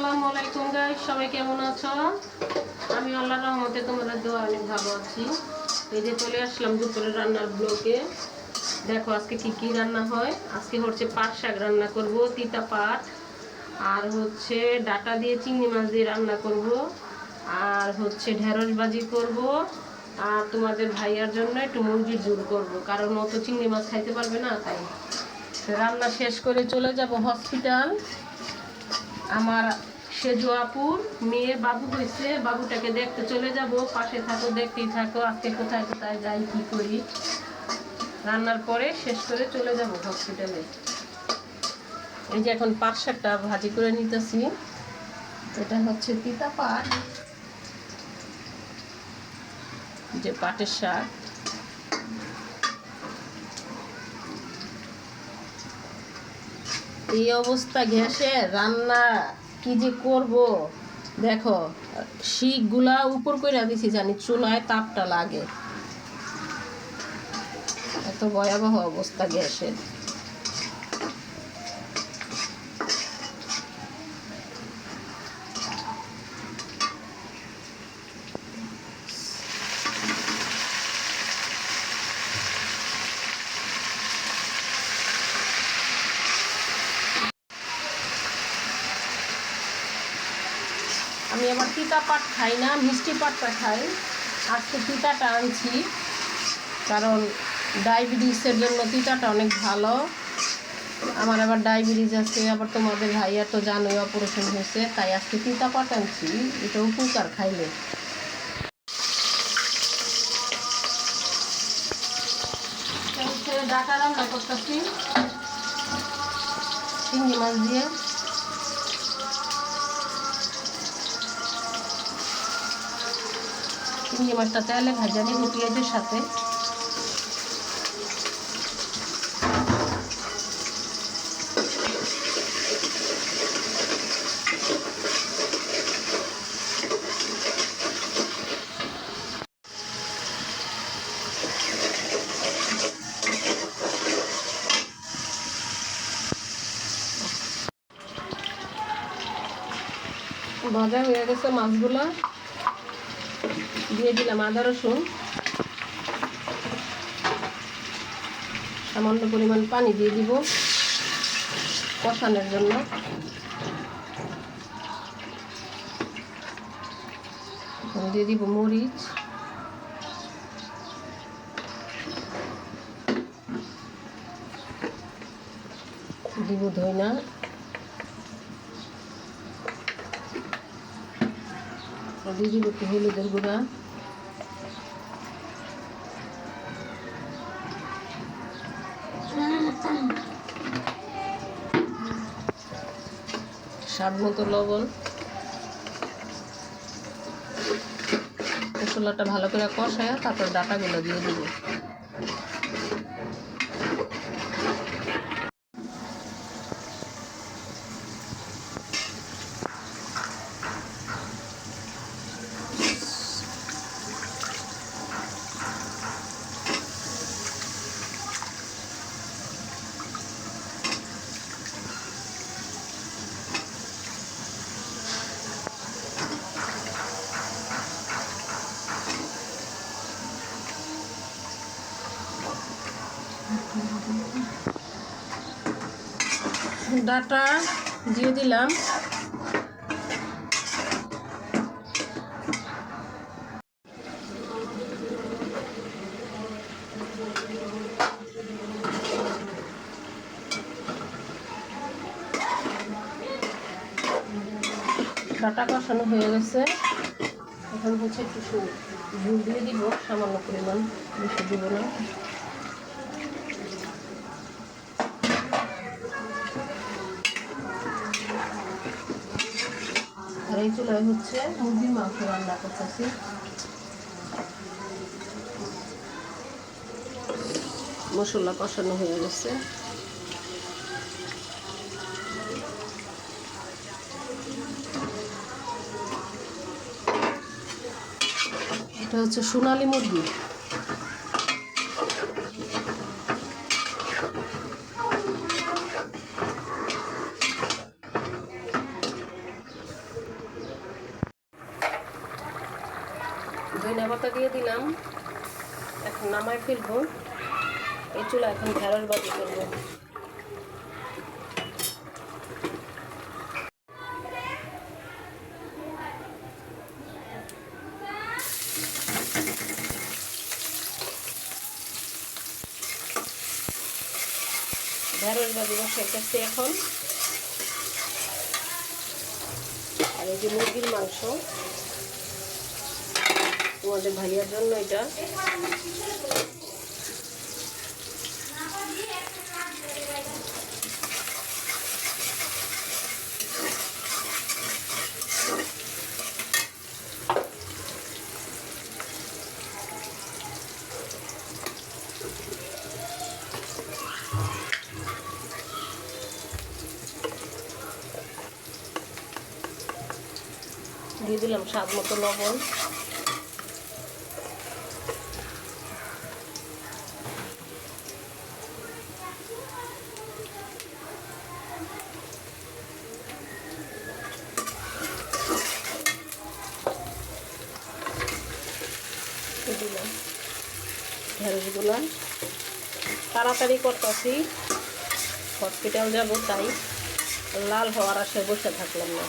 আসসালামু আলাইকুম গাইস, সবাই কেমন আছো? আমি আল্লাহর রহমতে তোমাদের দোয়া অনেক ভালো আছি। এই যে চলে আসলাম দুপুরের রান্নার ব্লকে। দেখো আজকে কি কি রান্না হয়। আজকে হচ্ছে পাট শাক রান্না করব, তিতা পাট, আর হচ্ছে ডাটা দিয়ে চিংড়ি মাছ দিয়ে রান্না করব, আর হচ্ছে ঢেঁড়স ভাজি করব, আর তোমাদের ভাইয়ার জন্য একটু মুরগির ঝোল করব, কারণ ও তো চিংড়ি মাছ খাইতে পারবে না। তাই রান্না শেষ করে চলে যাব হসপিটাল। আমার সেজো আপুর মেয়ে বাবু হয়েছে, বাবুটাকে দেখতে চলে যাব। পাশে থাকো, দেখতেই থাকো আজকে কোথায় কোথায় যাই কি করি। রান্নার পরে শেষ করে চলে যাব হসপিটালে। এই যে এখন পাট শাকটা ভাজি করে নিতেছি। এটা হচ্ছে তিতা পাট, যে পাটের শাক। এই অবস্থা গ্যাসে রান্না কি যে করব। দেখো শিকগুলা উপর করে দিছি, জানি চুলায় তাপটা লাগে। এত ভয়াবহ অবস্থা গ্যাসের। আমি আবার তিতা পাট খাই না, মিষ্টি পাটটা খাই। আজকে তিতাটা আনছি কারণ ডায়াবেটিসের জন্য তিতাটা অনেক ভালো। আমার আবার ডায়াবেটিস আছে, আবার তোমাদের ভাইয়া তো জানোই অপারেশন হয়েছে, তাই আজকে তিতা পাট আনছি। এটা উপকার খাইলে। ডাটা রান্না করতেছি চিংড়ি মাছ দিয়ে। চিংড়ি মাছটা তেলে ভাজা নিব পেঁয়াজের সাথে। ভাজা হয়ে গেছে মাছগুলা, দিয়ে দিলাম আদা রসুন, সামান্য পরিমাণ পানি দিয়ে দিব কষানোর জন্য। দিয়ে দিব মরিচ, দিব ধইনা, দিয়ে দিব একটু হলুদের গুঁড়া, স্বাদ মতো লবণ। মশলাটা ভালো করে কষায় তারপর ডাটাগুলো দিয়ে দিব। ডাটা দিয়ে দিলাম। ডাটা কষানো হয়ে গেছে, এখন হচ্ছে একটু ঝোল দিয়ে দিব সামান্য পরিমাণ, বেশি দিব না। আর এই চুলায় হচ্ছে মুরগির মাংস রান্না করতেছি। মশলা কষানো হয়ে গেছে। এটা হচ্ছে সোনালী মুরগি। ধনিয়া পাতা দিয়ে দিলাম। এখন নামাই ফেলবো। এই চুলা এখন ঢেঁড়স ভাজি করবো। ঢেঁড়স ভাজি বসাইতেছি এখন। আর এই যে মুরগির মাংস তোমাদের ভাইয়ার জন্য এটা। দিয়ে দিলাম স্বাদ মতো লবণ। দিলাম ঢেঁড়সগুলো। তাড়াতাড়ি করতেছি, হসপিটাল যাব, তাই লাল হওয়ার আশায় বসে থাকলাম না।